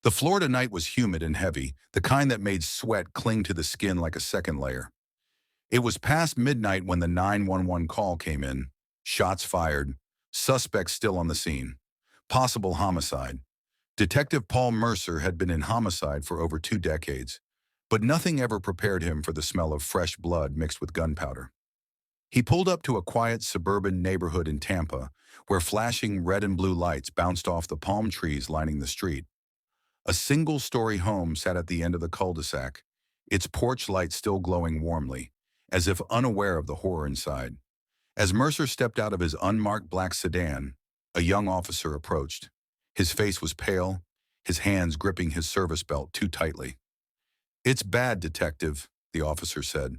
The Florida night was humid and heavy, the kind that made sweat cling to the skin like a second layer. It was past midnight when the 911 call came in. Shots fired. Suspects still on the scene. Possible homicide. Detective Paul Mercer had been in homicide for over 2 decades, but nothing ever prepared him for the smell of fresh blood mixed with gunpowder. He pulled up to a quiet suburban neighborhood in Tampa, where flashing red and blue lights bounced off the palm trees lining the street. A single-story home sat at the end of the cul-de-sac, its porch light still glowing warmly, as if unaware of the horror inside. As Mercer stepped out of his unmarked black sedan, a young officer approached. His face was pale, his hands gripping his service belt too tightly. "It's bad, Detective," the officer said.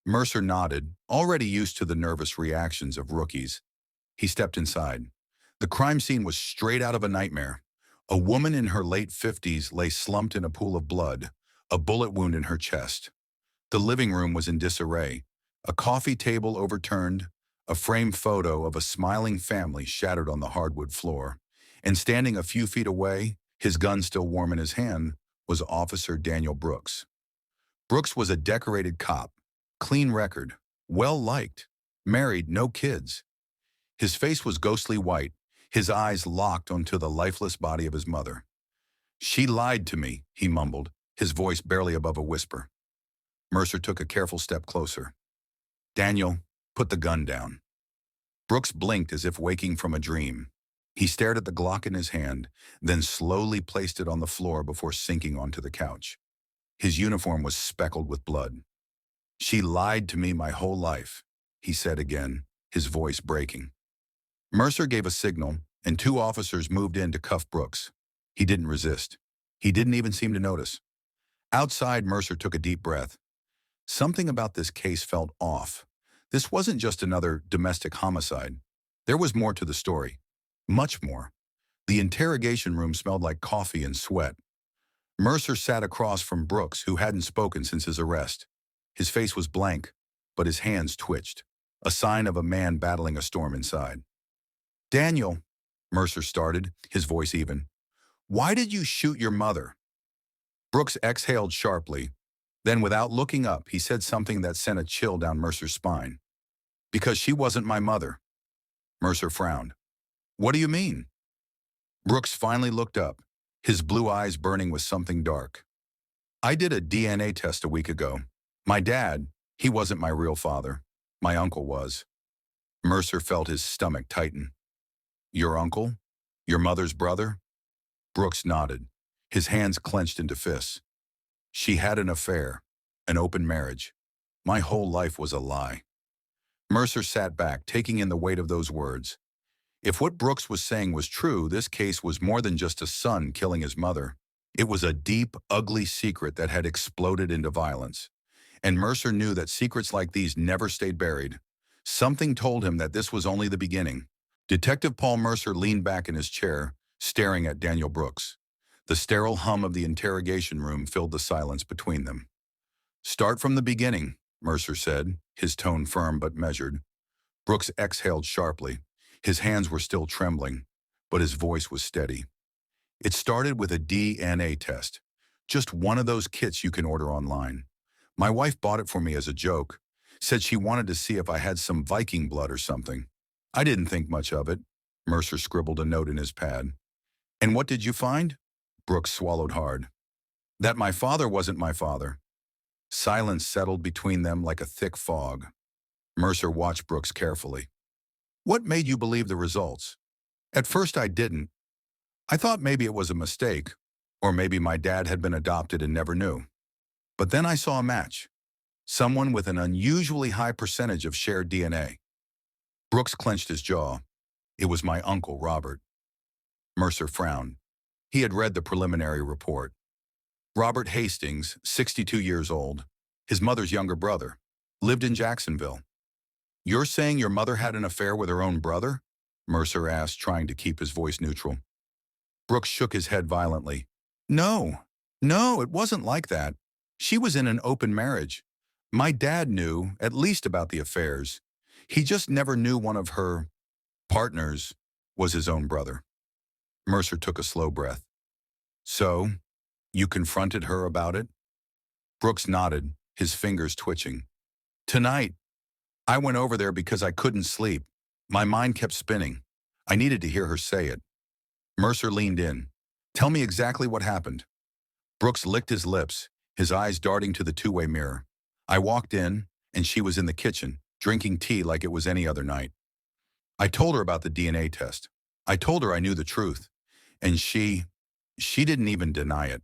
Mercer nodded, already used to the nervous reactions of rookies. He stepped inside. The crime scene was straight out of a nightmare. A woman in her late 50s lay slumped in a pool of blood, a bullet wound in her chest. The living room was in disarray, a coffee table overturned, a framed photo of a smiling family shattered on the hardwood floor. And standing a few feet away, his gun still warm in his hand, was Officer Daniel Brooks. Brooks was a decorated cop, clean record, well-liked, married, no kids. His face was ghostly white, his eyes locked onto the lifeless body of his mother. "She lied to me," he mumbled, his voice barely above a whisper. Mercer took a careful step closer. "Daniel, put the gun down." Brooks blinked as if waking from a dream. He stared at the Glock in his hand, then slowly placed it on the floor before sinking onto the couch. His uniform was speckled with blood. "She lied to me my whole life," he said again, his voice breaking. Mercer gave a signal, and 2 officers moved in to cuff Brooks. He didn't resist. He didn't even seem to notice. Outside, Mercer took a deep breath. Something about this case felt off. This wasn't just another domestic homicide. There was more to the story. Much more. The interrogation room smelled like coffee and sweat. Mercer sat across from Brooks, who hadn't spoken since his arrest. His face was blank, but his hands twitched, a sign of a man battling a storm inside. "Daniel," Mercer started, his voice even, "why did you shoot your mother?" Brooks exhaled sharply. Then, without looking up, he said something that sent a chill down Mercer's spine. "Because she wasn't my mother." Mercer frowned. "What do you mean?" Brooks finally looked up, his blue eyes burning with something dark. "I did a DNA test a week ago. My dad, he wasn't my real father. My uncle was." Mercer felt his stomach tighten. "Your uncle? Your mother's brother?" Brooks nodded, his hands clenched into fists. "She had an affair, an open marriage. My whole life was a lie." Mercer sat back, taking in the weight of those words. If what Brooks was saying was true, this case was more than just a son killing his mother. It was a deep, ugly secret that had exploded into violence. And Mercer knew that secrets like these never stayed buried. Something told him that this was only the beginning. Detective Paul Mercer leaned back in his chair, staring at Daniel Brooks. The sterile hum of the interrogation room filled the silence between them. "Start from the beginning," Mercer said, his tone firm but measured. Brooks exhaled sharply. His hands were still trembling, but his voice was steady. "It started with a DNA test. Just one of those kits you can order online. My wife bought it for me as a joke. Said she wanted to see if I had some Viking blood or something. I didn't think much of it." Mercer scribbled a note in his pad. "And what did you find?" Brooks swallowed hard. "That my father wasn't my father." Silence settled between them like a thick fog. Mercer watched Brooks carefully. "What made you believe the results?" "At first I didn't. I thought maybe it was a mistake, or maybe my dad had been adopted and never knew. But then I saw a match. Someone with an unusually high percentage of shared DNA. Brooks clenched his jaw. It was my uncle, Robert. Mercer frowned. He had read the preliminary report. Robert Hastings, 62 years old, his mother's younger brother, lived in Jacksonville. "You're saying your mother had an affair with her own brother?" Mercer asked, trying to keep his voice neutral. Brooks shook his head violently. No, it wasn't like that. She was in an open marriage. My dad knew, at least about the affairs. He just never knew one of her partners was his own brother." Mercer took a slow breath. So, you confronted her about it? Brooks nodded, his fingers twitching. Tonight, I went over there because I couldn't sleep. My mind kept spinning. I needed to hear her say it. Mercer leaned in. Tell me exactly what happened. Brooks licked his lips, his eyes darting to the two-way mirror. I walked in, and she was in the kitchen, drinking tea like it was any other night. I told her about the DNA test. I told her I knew the truth, and she didn't even deny it.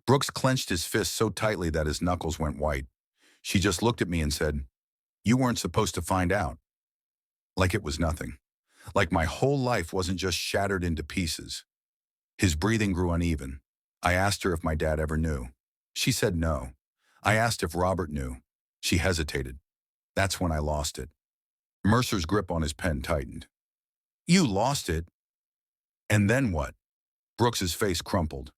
Brooks clenched his fist so tightly that his knuckles went white. She just looked at me and said, "You weren't supposed to find out." Like it was nothing. Like my whole life wasn't just shattered into pieces. His breathing grew uneven. I asked her if my dad ever knew. She said no. I asked if Robert knew. She hesitated. That's when I lost it. Mercer's grip on his pen tightened. You lost it? And then what? Brooks's face crumpled.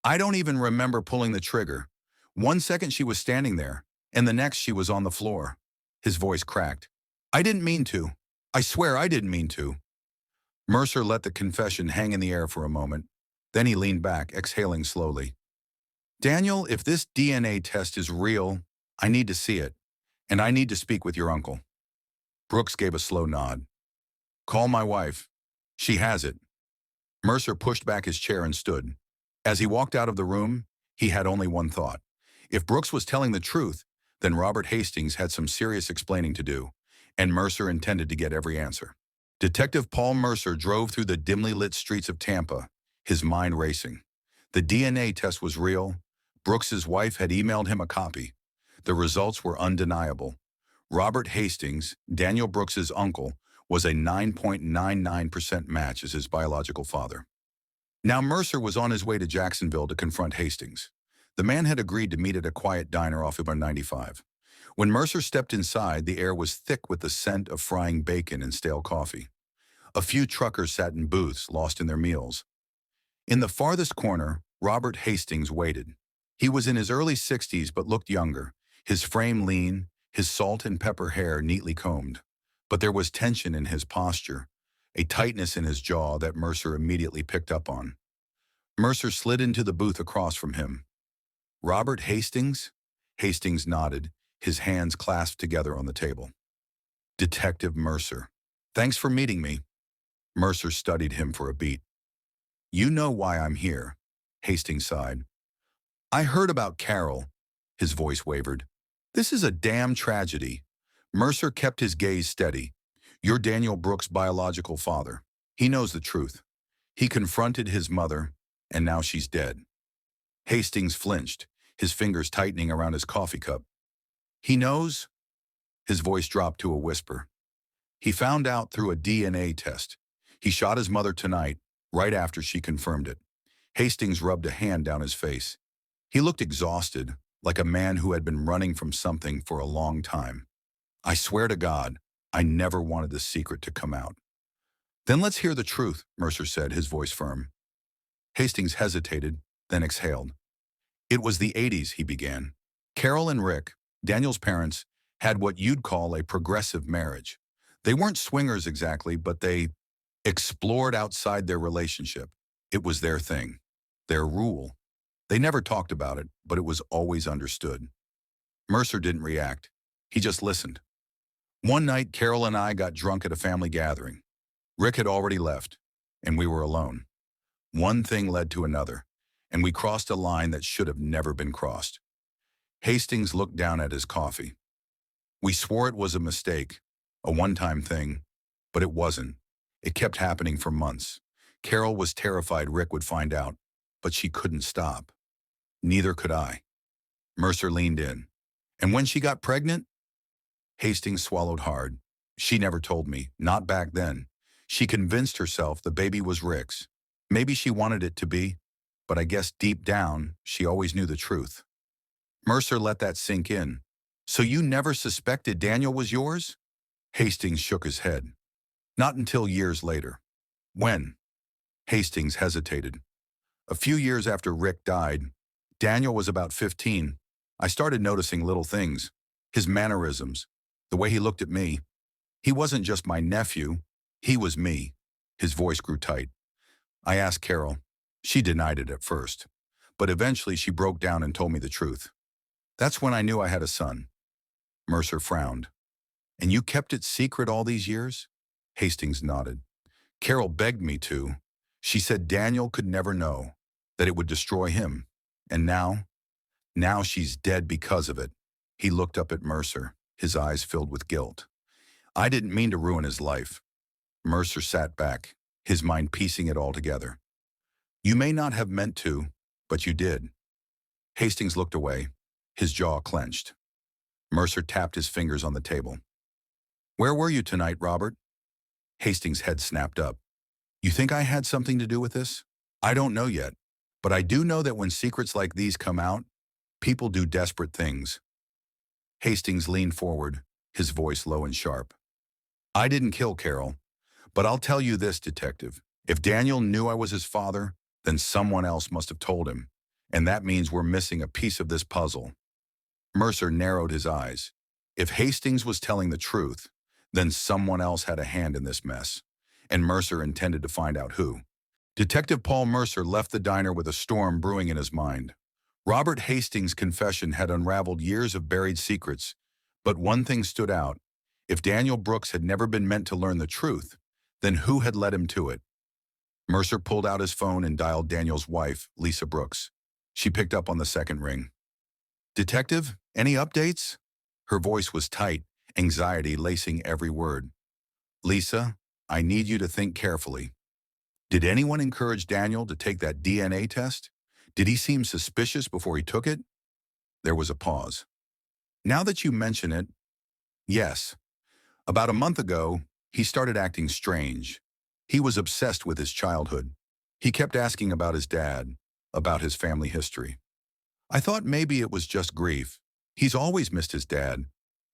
I don't even remember pulling the trigger. 1 second she was standing there, and the next she was on the floor. His voice cracked. I didn't mean to. I swear I didn't mean to. Mercer let the confession hang in the air for a moment. Then he leaned back, exhaling slowly. Daniel, if this DNA test is real, I need to see it, and I need to speak with your uncle. Brooks gave a slow nod. Call my wife. She has it. Mercer pushed back his chair and stood. As he walked out of the room, he had only one thought. If Brooks was telling the truth, then Robert Hastings had some serious explaining to do, and Mercer intended to get every answer. Detective Paul Mercer drove through the dimly lit streets of Tampa, his mind racing. The DNA test was real. Brooks's wife had emailed him a copy. The results were undeniable. Robert Hastings, Daniel Brooks's uncle, was a 9.99% match as his biological father. Now Mercer was on his way to Jacksonville to confront Hastings. The man had agreed to meet at a quiet diner off of 95. When Mercer stepped inside, the air was thick with the scent of frying bacon and stale coffee. A few truckers sat in booths, lost in their meals. In the farthest corner, Robert Hastings waited. He was in his early 60s but looked younger, his frame lean, his salt and pepper hair neatly combed. But there was tension in his posture, a tightness in his jaw that Mercer immediately picked up on. Mercer slid into the booth across from him. Robert Hastings? Hastings nodded, his hands clasped together on the table. Detective Mercer. Thanks for meeting me. Mercer studied him for a beat. You know why I'm here, Hastings sighed. I heard about Carol. His voice wavered. This is a damn tragedy. Mercer kept his gaze steady. You're Daniel Brooks' biological father. He knows the truth. He confronted his mother, and now she's dead. Hastings flinched, his fingers tightening around his coffee cup. He knows? His voice dropped to a whisper. He found out through a DNA test. He shot his mother tonight, right after she confirmed it. Hastings rubbed a hand down his face. He looked exhausted, like a man who had been running from something for a long time. I swear to God, I never wanted this secret to come out. Then let's hear the truth, Mercer said, his voice firm. Hastings hesitated, then exhaled. It was the 80s, he began. Carol and Rick, Daniel's parents, had what you'd call a progressive marriage. They weren't swingers exactly, but they explored outside their relationship. It was their thing, their rule. They never talked about it, but it was always understood. Mercer didn't react. He just listened. One night, Carol and I got drunk at a family gathering. Rick had already left, and we were alone. One thing led to another, and we crossed a line that should have never been crossed. Hastings looked down at his coffee. We swore it was a mistake, a one-time thing, but it wasn't. It kept happening for months. Carol was terrified Rick would find out, but she couldn't stop. Neither could I. Mercer leaned in. And when she got pregnant? Hastings swallowed hard. She never told me, not back then. She convinced herself the baby was Rick's. Maybe she wanted it to be, but I guess deep down, she always knew the truth. Mercer let that sink in. So you never suspected Daniel was yours? Hastings shook his head. Not until years later. When? Hastings hesitated. A few years after Rick died, Daniel was about 15. I started noticing little things. His mannerisms, the way he looked at me. He wasn't just my nephew, he was me. His voice grew tight. I asked Carol, She denied it at first, but eventually she broke down and told me the truth. That's when I knew I had a son. Mercer frowned. And you kept it secret all these years? Hastings nodded. Carol begged me to. She said Daniel could never know, that it would destroy him. And now she's dead because of it. He looked up at Mercer, his eyes filled with guilt. I didn't mean to ruin his life. Mercer sat back, his mind piecing it all together. You may not have meant to, but you did. Hastings looked away, his jaw clenched. Mercer tapped his fingers on the table. Where were you tonight, Robert? Hastings' head snapped up. You think I had something to do with this? I don't know yet, but I do know that when secrets like these come out, people do desperate things. Hastings leaned forward, his voice low and sharp. I didn't kill Carol, but I'll tell you this, detective. If Daniel knew I was his father, then someone else must have told him, and that means we're missing a piece of this puzzle. Mercer narrowed his eyes. If Hastings was telling the truth, then someone else had a hand in this mess, and Mercer intended to find out who. Detective Paul Mercer left the diner with a storm brewing in his mind. Robert Hastings' confession had unraveled years of buried secrets, but one thing stood out. If Daniel Brooks had never been meant to learn the truth, then who had led him to it? Mercer pulled out his phone and dialed Daniel's wife, Lisa Brooks. She picked up on the second ring. Detective, any updates? Her voice was tight, anxiety lacing every word. Lisa, I need you to think carefully. Did anyone encourage Daniel to take that DNA test? Did he seem suspicious before he took it? There was a pause. Now that you mention it, yes. About a month ago, he started acting strange. He was obsessed with his childhood. He kept asking about his dad, about his family history. I thought maybe it was just grief. He's always missed his dad.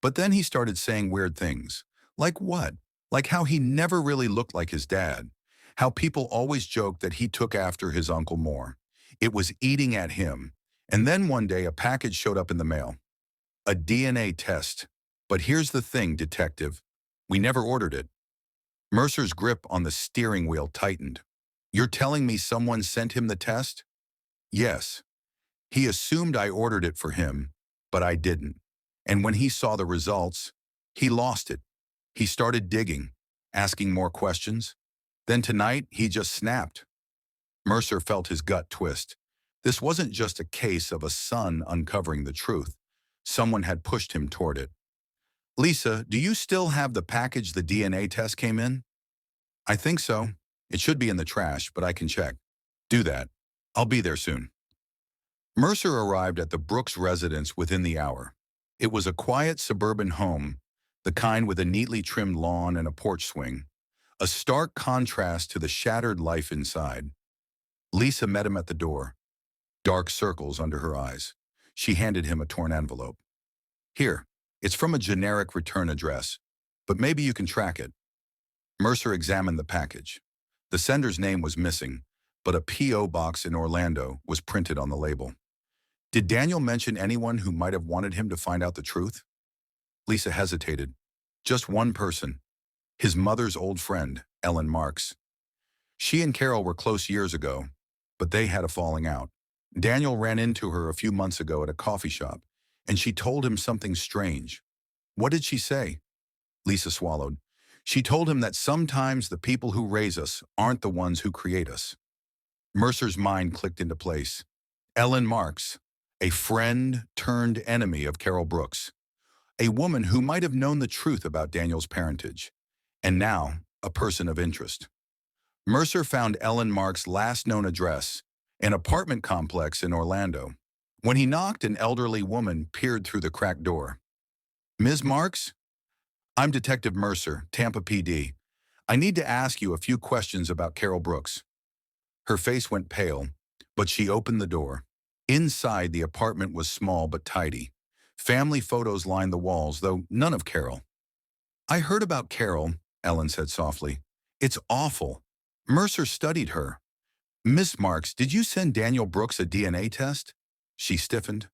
But then he started saying weird things. Like what? Like how he never really looked like his dad. How people always joked that he took after his uncle more. It was eating at him. And then one day a package showed up in the mail. A DNA test. But here's the thing, detective. We never ordered it. Mercer's grip on the steering wheel tightened. You're telling me someone sent him the test? Yes. He assumed I ordered it for him, but I didn't. And when he saw the results, he lost it. He started digging, asking more questions. Then tonight, he just snapped. Mercer felt his gut twist. This wasn't just a case of a son uncovering the truth. Someone had pushed him toward it. Lisa, do you still have the package the DNA test came in? I think so. It should be in the trash, but I can check. Do that. I'll be there soon. Mercer arrived at the Brooks residence within the hour. It was a quiet suburban home, the kind with a neatly trimmed lawn and a porch swing, a stark contrast to the shattered life inside. Lisa met him at the door, dark circles under her eyes. She handed him a torn envelope. Here, it's from a generic return address, but maybe you can track it. Mercer examined the package. The sender's name was missing, but a P.O. box in Orlando was printed on the label. Did Daniel mention anyone who might have wanted him to find out the truth? Lisa hesitated. Just one person. His mother's old friend, Ellen Marks. She and Carol were close years ago, but they had a falling out. Daniel ran into her a few months ago at a coffee shop, and she told him something strange. What did she say? Lisa swallowed. She told him that sometimes the people who raise us aren't the ones who create us. Mercer's mind clicked into place. Ellen Marks, a friend turned enemy of Carol Brooks, a woman who might have known the truth about Daniel's parentage, and now a person of interest. Mercer found Ellen Marks' last known address, an apartment complex in Orlando. When he knocked, an elderly woman peered through the cracked door. Ms. Marks? I'm Detective Mercer, Tampa PD. I need to ask you a few questions about Carol Brooks. Her face went pale, but she opened the door. Inside, the apartment was small but tidy. Family photos lined the walls, though none of Carol. I heard about Carol, Ellen said softly. It's awful. Mercer studied her. Miss Marks, did you send Daniel Brooks a DNA test? She stiffened.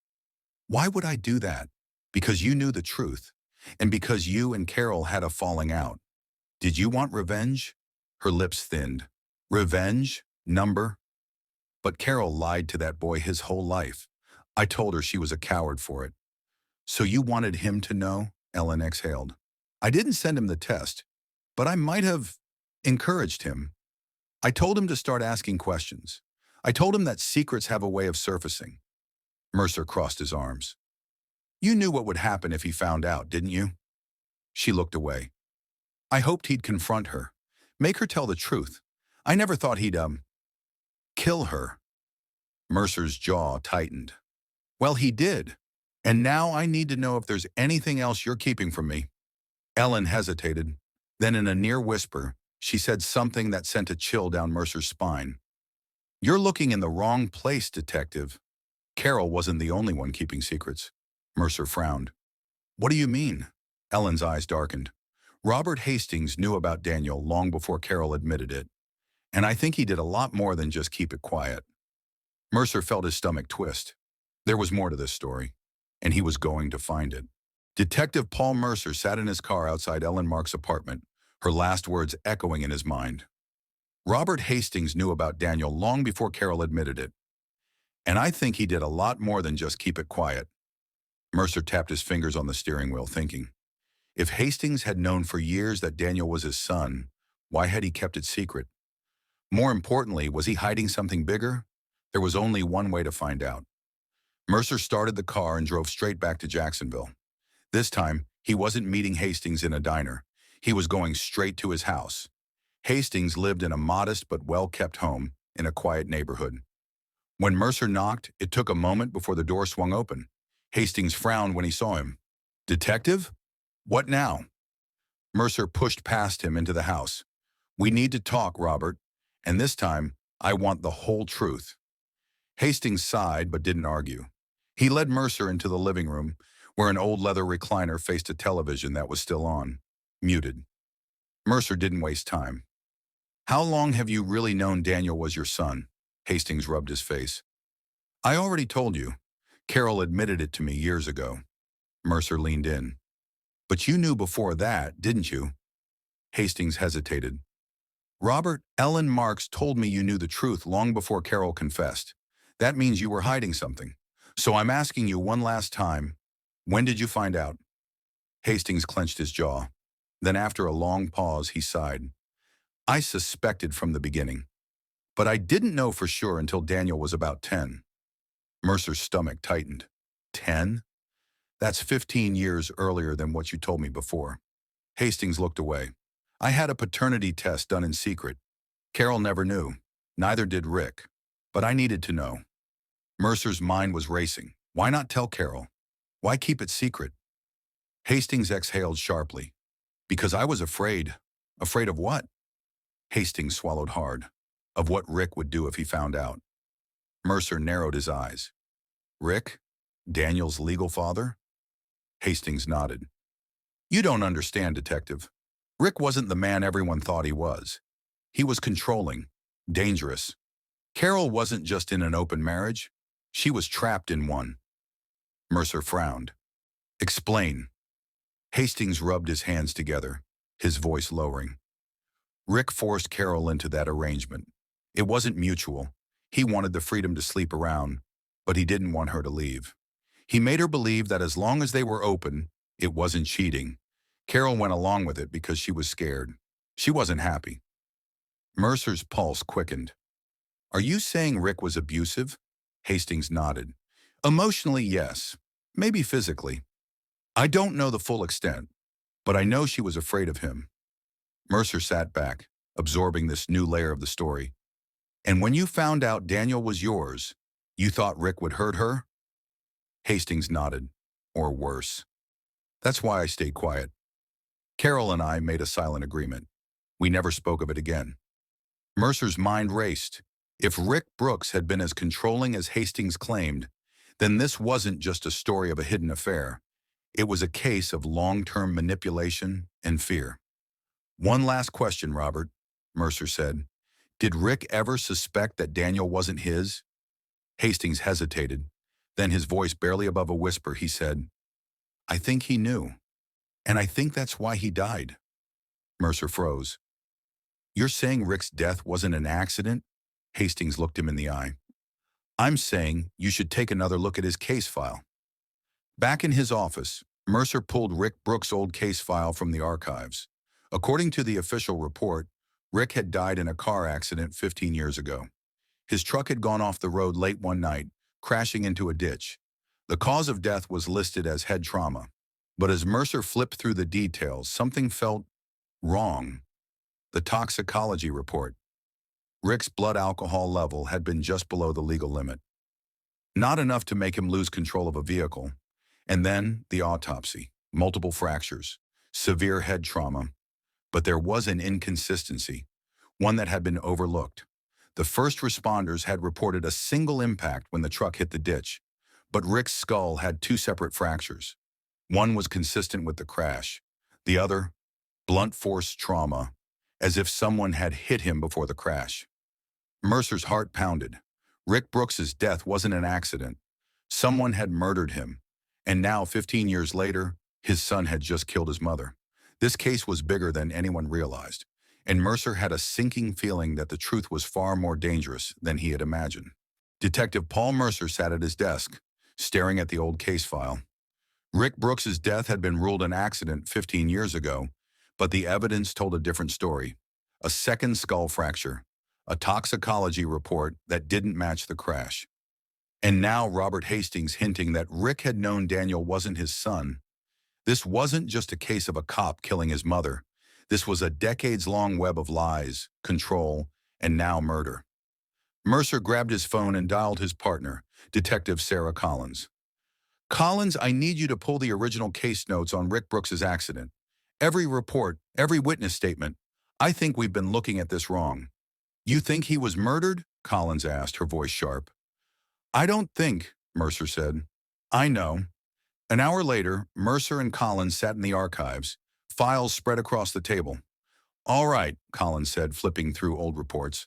Why would I do that? Because you knew the truth, and because you and Carol had a falling out. Did you want revenge? Her lips thinned. Revenge? Number? But Carol lied to that boy his whole life. I told her she was a coward for it. So you wanted him to know? Ellen exhaled. I didn't send him the test, but I might have encouraged him. I told him to start asking questions. I told him that secrets have a way of surfacing. Mercer crossed his arms. You knew what would happen if he found out, didn't you? She looked away. I hoped he'd confront her, make her tell the truth. I never thought he'd, kill her. Mercer's jaw tightened. Well, he did. And now I need to know if there's anything else you're keeping from me. Ellen hesitated. Then in a near whisper, she said something that sent a chill down Mercer's spine. You're looking in the wrong place, detective. Carol wasn't the only one keeping secrets. Mercer frowned. What do you mean? Ellen's eyes darkened. Robert Hastings knew about Daniel long before Carol admitted it. And I think he did a lot more than just keep it quiet. Mercer felt his stomach twist. There was more to this story, and he was going to find it. Detective Paul Mercer sat in his car outside Ellen Mark's apartment, her last words echoing in his mind. Robert Hastings knew about Daniel long before Carol admitted it. And I think he did a lot more than just keep it quiet. Mercer tapped his fingers on the steering wheel, thinking, if Hastings had known for years that Daniel was his son, why had he kept it secret? More importantly, was he hiding something bigger? There was only one way to find out. Mercer started the car and drove straight back to Jacksonville. This time, he wasn't meeting Hastings in a diner. He was going straight to his house. Hastings lived in a modest but well-kept home in a quiet neighborhood. When Mercer knocked, it took a moment before the door swung open. Hastings frowned when he saw him. Detective? What now? Mercer pushed past him into the house. We need to talk, Robert. And this time, I want the whole truth. Hastings sighed but didn't argue. He led Mercer into the living room, where an old leather recliner faced a television that was still on, muted. Mercer didn't waste time. How long have you really known Daniel was your son? Hastings rubbed his face. I already told you. Carol admitted it to me years ago. Mercer leaned in. But you knew before that, didn't you? Hastings hesitated. Robert, Ellen Marks told me you knew the truth long before Carol confessed. That means you were hiding something. So I'm asking you one last time, when did you find out? Hastings clenched his jaw. Then after a long pause, he sighed. I suspected from the beginning. But I didn't know for sure until Daniel was about 10. Mercer's stomach tightened. 10? That's 15 years earlier than what you told me before. Hastings looked away. I had a paternity test done in secret. Carol never knew. Neither did Rick. But I needed to know. Mercer's mind was racing. Why not tell Carol? Why keep it secret? Hastings exhaled sharply. Because I was afraid. Afraid of what? Hastings swallowed hard. Of what Rick would do if he found out. Mercer narrowed his eyes. Rick? Daniel's legal father? Hastings nodded. You don't understand, Detective. Rick wasn't the man everyone thought he was. He was controlling, dangerous. Carol wasn't just in an open marriage. She was trapped in one. Mercer frowned. Explain. Hastings rubbed his hands together, his voice lowering. Rick forced Carol into that arrangement. It wasn't mutual. He wanted the freedom to sleep around, but he didn't want her to leave. He made her believe that as long as they were open, it wasn't cheating. Carol went along with it because she was scared. She wasn't happy. Mercer's pulse quickened. Are you saying Rick was abusive? Hastings nodded. Emotionally, yes. Maybe physically. I don't know the full extent, but I know she was afraid of him. Mercer sat back, absorbing this new layer of the story. And when you found out Daniel was yours, you thought Rick would hurt her? Hastings nodded. Or worse. That's why I stayed quiet. Carol and I made a silent agreement. We never spoke of it again. Mercer's mind raced. If Rick Brooks had been as controlling as Hastings claimed, then this wasn't just a story of a hidden affair. It was a case of long-term manipulation and fear. One last question, Robert, Mercer said. Did Rick ever suspect that Daniel wasn't his? Hastings hesitated. Then, his voice barely above a whisper, he said, I think he knew. And I think that's why he died. Mercer froze. You're saying Rick's death wasn't an accident? Hastings looked him in the eye. I'm saying you should take another look at his case file. Back in his office, Mercer pulled Rick Brooks' old case file from the archives. According to the official report, Rick had died in a car accident 15 years ago. His truck had gone off the road late one night, crashing into a ditch. The cause of death was listed as head trauma. But as Mercer flipped through the details, something felt wrong. The toxicology report. Rick's blood alcohol level had been just below the legal limit. Not enough to make him lose control of a vehicle. And then the autopsy. Multiple fractures. Severe head trauma. But there was an inconsistency, one that had been overlooked. The first responders had reported a single impact when the truck hit the ditch, but Rick's skull had two separate fractures. One was consistent with the crash, the other, blunt force trauma, as if someone had hit him before the crash. Mercer's heart pounded. Rick Brooks's death wasn't an accident. Someone had murdered him, and now, 15 years later, his son had just killed his mother. This case was bigger than anyone realized, and Mercer had a sinking feeling that the truth was far more dangerous than he had imagined. Detective Paul Mercer sat at his desk, staring at the old case file. Rick Brooks's death had been ruled an accident 15 years ago, but the evidence told a different story. A second skull fracture, a toxicology report that didn't match the crash. And now Robert Hastings hinting that Rick had known Daniel wasn't his son. This wasn't just a case of a cop killing his mother. This was a decades-long web of lies, control, and now murder. Mercer grabbed his phone and dialed his partner, Detective Sarah Collins. Collins, I need you to pull the original case notes on Rick Brooks's accident. Every report, every witness statement. I think we've been looking at this wrong. You think he was murdered? Collins asked, her voice sharp. I don't think, Mercer said. I know. An hour later, Mercer and Collins sat in the archives, files spread across the table. All right, Collins said, flipping through old reports.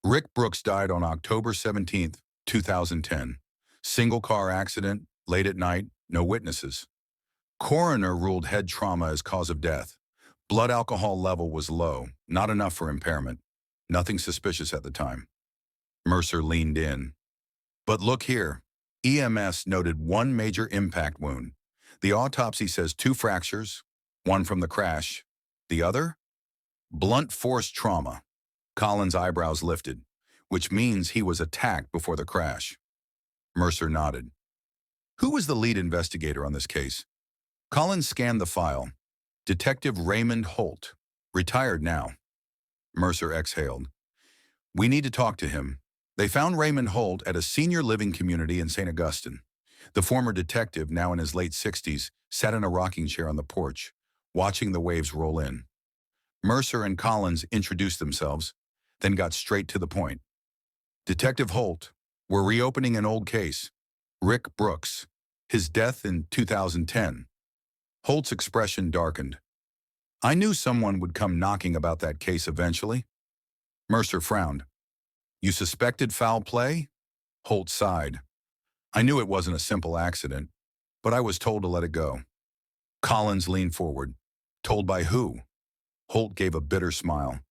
Rick Brooks died on October 17, 2010. Single car accident, late at night, no witnesses. Coroner ruled head trauma as cause of death. Blood alcohol level was low, not enough for impairment. Nothing suspicious at the time. Mercer leaned in. But look here. EMS noted one major impact wound. The autopsy says 2 fractures, one from the crash. The other? Blunt force trauma. Collins' eyebrows lifted, which means he was attacked before the crash. Mercer nodded. Who was the lead investigator on this case? Collins scanned the file. Detective Raymond Holt, retired now. Mercer exhaled. We need to talk to him. They found Raymond Holt at a senior living community in St. Augustine. The former detective, now in his late 60s, sat in a rocking chair on the porch, watching the waves roll in. Mercer and Collins introduced themselves, then got straight to the point. Detective Holt, we're reopening an old case. Rick Brooks, his death in 2010. Holt's expression darkened. I knew someone would come knocking about that case eventually. Mercer frowned. You suspected foul play? Holt sighed. I knew it wasn't a simple accident, but I was told to let it go. Collins leaned forward. Told by who? Holt gave a bitter smile.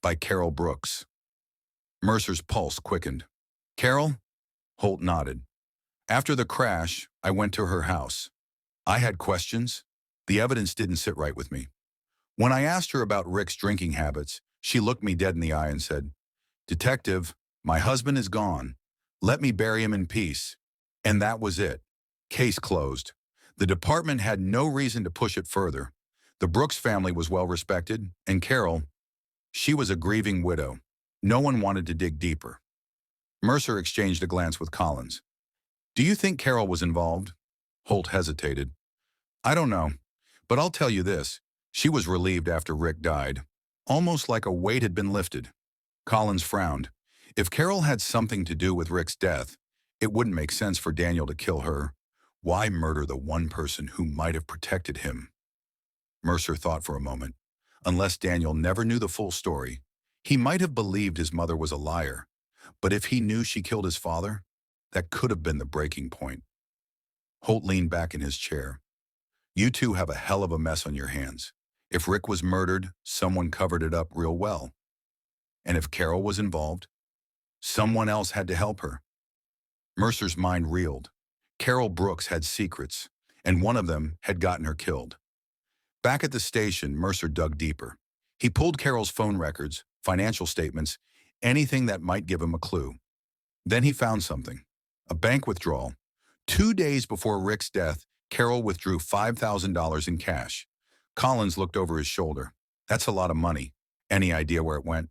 By Carol Brooks. Mercer's pulse quickened. Carol? Holt nodded. After the crash, I went to her house. I had questions. The evidence didn't sit right with me. When I asked her about Rick's drinking habits, she looked me dead in the eye and said, Detective, my husband is gone. Let me bury him in peace. And that was it. Case closed. The department had no reason to push it further. The Brooks family was well respected, and Carol, she was a grieving widow. No one wanted to dig deeper. Mercer exchanged a glance with Collins. Do you think Carol was involved? Holt hesitated. I don't know, but I'll tell you this. She was relieved after Rick died, almost like a weight had been lifted. Collins frowned. If Carol had something to do with Rick's death, it wouldn't make sense for Daniel to kill her. Why murder the one person who might have protected him? Mercer thought for a moment. Unless Daniel never knew the full story, he might have believed his mother was a liar. But if he knew she killed his father, that could have been the breaking point. Holt leaned back in his chair. You two have a hell of a mess on your hands. If Rick was murdered, someone covered it up real well. And if Carol was involved, someone else had to help her. Mercer's mind reeled. Carol Brooks had secrets, and one of them had gotten her killed. Back at the station, Mercer dug deeper. He pulled Carol's phone records, financial statements, anything that might give him a clue. Then he found something. A bank withdrawal. 2 days before Rick's death, Carol withdrew $5,000 in cash. Collins looked over his shoulder. That's a lot of money. Any idea where it went?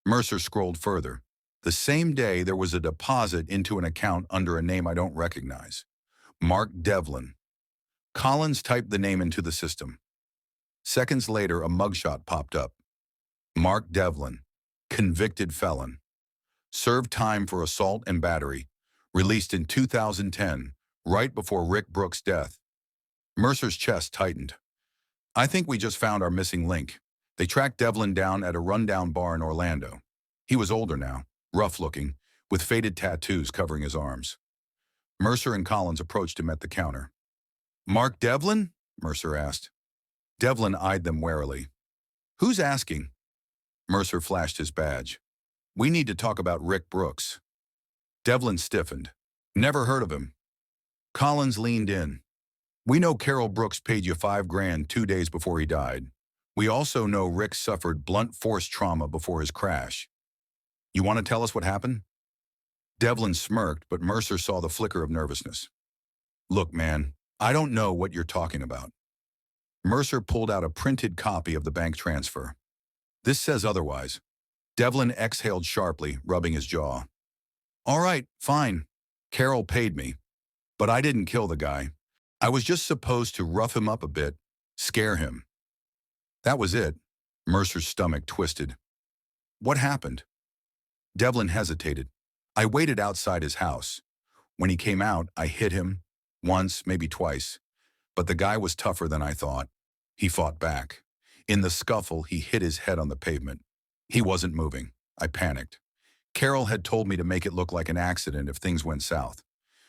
Mercer scrolled further. The same day, there was a deposit into an account under a name I don't recognize. Mark Devlin. Collins typed the name into the system. Seconds later, a mugshot popped up. Mark Devlin, convicted felon. Served time for assault and battery. Released in 2010, right before Rick Brooks' death. Mercer's chest tightened. I think we just found our missing link. They tracked Devlin down at a rundown bar in Orlando. He was older now, rough-looking, with faded tattoos covering his arms. Mercer and Collins approached him at the counter. Mark Devlin? Mercer asked. Devlin eyed them warily. Who's asking? Mercer flashed his badge. We need to talk about Rick Brooks. Devlin stiffened. Never heard of him. Collins leaned in. We know Carol Brooks paid you $5,000 2 days before he died. We also know Rick suffered blunt force trauma before his crash. You want to tell us what happened? Devlin smirked, but Mercer saw the flicker of nervousness. Look, man, I don't know what you're talking about. Mercer pulled out a printed copy of the bank transfer. This says otherwise. Devlin exhaled sharply, rubbing his jaw. All right, fine. Carol paid me. But I didn't kill the guy. I was just supposed to rough him up a bit, scare him. That was it. Mercer's stomach twisted. What happened? Devlin hesitated. I waited outside his house. When he came out, I hit him. Once, maybe twice. But the guy was tougher than I thought. He fought back. In the scuffle, he hit his head on the pavement. He wasn't moving. I panicked. Carol had told me to make it look like an accident if things went south.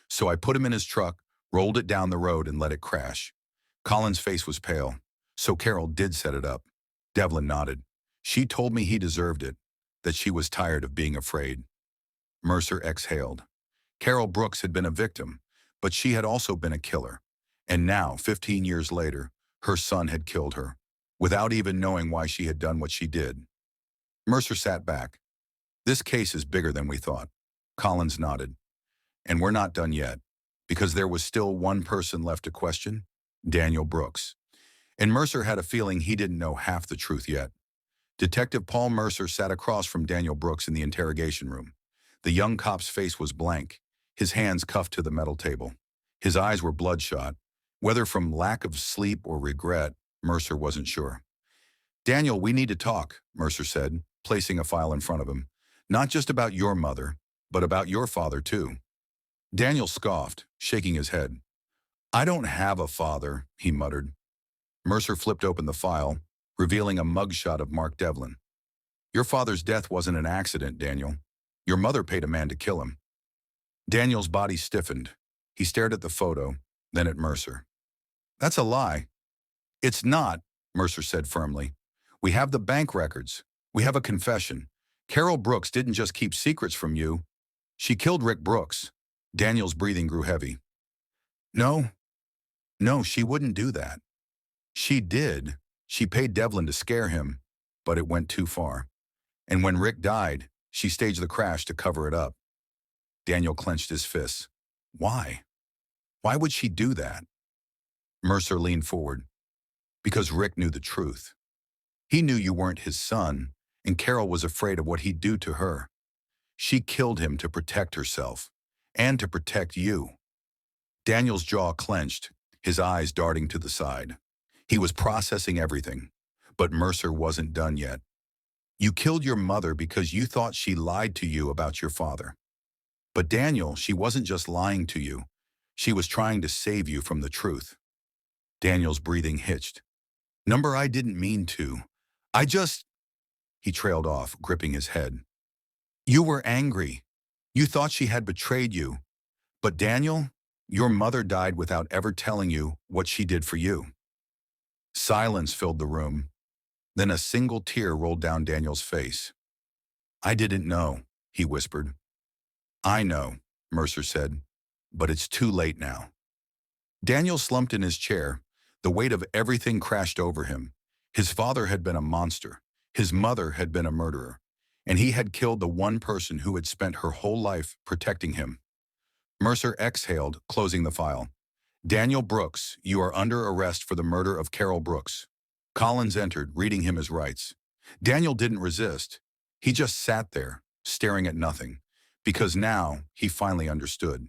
So I put him in his truck, rolled it down the road, and let it crash. Colin's face was pale. So Carol did set it up. Devlin nodded. She told me he deserved it, that she was tired of being afraid. Mercer exhaled. Carol Brooks had been a victim, but she had also been a killer. And now, 15 years later, her son had killed her, without even knowing why she had done what she did. Mercer sat back. This case is bigger than we thought. Collins nodded. And we're not done yet, because there was still one person left to question, Daniel Brooks. And Mercer had a feeling he didn't know half the truth yet. Detective Paul Mercer sat across from Daniel Brooks in the interrogation room. The young cop's face was blank, his hands cuffed to the metal table. His eyes were bloodshot. Whether from lack of sleep or regret, Mercer wasn't sure. Daniel, we need to talk, Mercer said, placing a file in front of him. Not just about your mother, but about your father, too. Daniel scoffed, shaking his head. I don't have a father, he muttered. Mercer flipped open the file, revealing a mugshot of Mark Devlin. Your father's death wasn't an accident, Daniel. Your mother paid a man to kill him. Daniel's body stiffened. He stared at the photo, then at Mercer. That's a lie. It's not, Mercer said firmly. We have the bank records. We have a confession. Carol Brooks didn't just keep secrets from you. She killed Rick Brooks. Daniel's breathing grew heavy. No, she wouldn't do that. She did. She paid Devlin to scare him, but it went too far. And when Rick died, she staged the crash to cover it up. Daniel clenched his fists. Why? Why would she do that? Mercer leaned forward. Because Rick knew the truth. He knew you weren't his son, and Carol was afraid of what he'd do to her. She killed him to protect herself, and to protect you. Daniel's jaw clenched, his eyes darting to the side. He was processing everything, but Mercer wasn't done yet. You killed your mother because you thought she lied to you about your father. But Daniel, she wasn't just lying to you. She was trying to save you from the truth. Daniel's breathing hitched. Number, I didn't mean to. He trailed off, gripping his head. You were angry. You thought she had betrayed you. But Daniel, your mother died without ever telling you what she did for you. Silence filled the room. Then a single tear rolled down Daniel's face. I didn't know, he whispered. I know. Mercer said. But it's too late now. Daniel slumped in his chair. The weight of everything crashed over him. His father had been a monster. His mother had been a murderer. And he had killed the one person who had spent her whole life protecting him. Mercer exhaled, closing the file. Daniel Brooks, you are under arrest for the murder of Carol Brooks. Collins entered, reading him his rights. Daniel didn't resist. He just sat there, staring at nothing. Because now, he finally understood.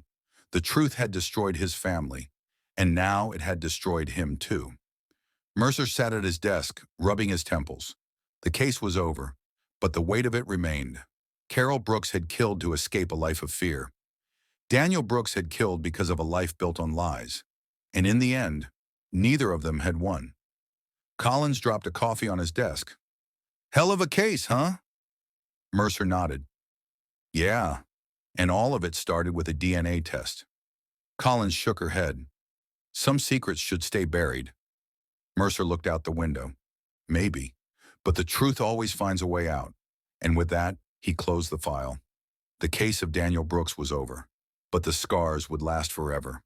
The truth had destroyed his family, and now it had destroyed him too. Mercer sat at his desk, rubbing his temples. The case was over, but the weight of it remained. Carol Brooks had killed to escape a life of fear. Daniel Brooks had killed because of a life built on lies. And in the end, neither of them had won. Collins dropped a coffee on his desk. Hell of a case, huh? Mercer nodded. Yeah, and all of it started with a DNA test. Collins shook her head. Some secrets should stay buried. Mercer looked out the window. Maybe, but the truth always finds a way out. And with that, he closed the file. The case of Daniel Brooks was over, but the scars would last forever.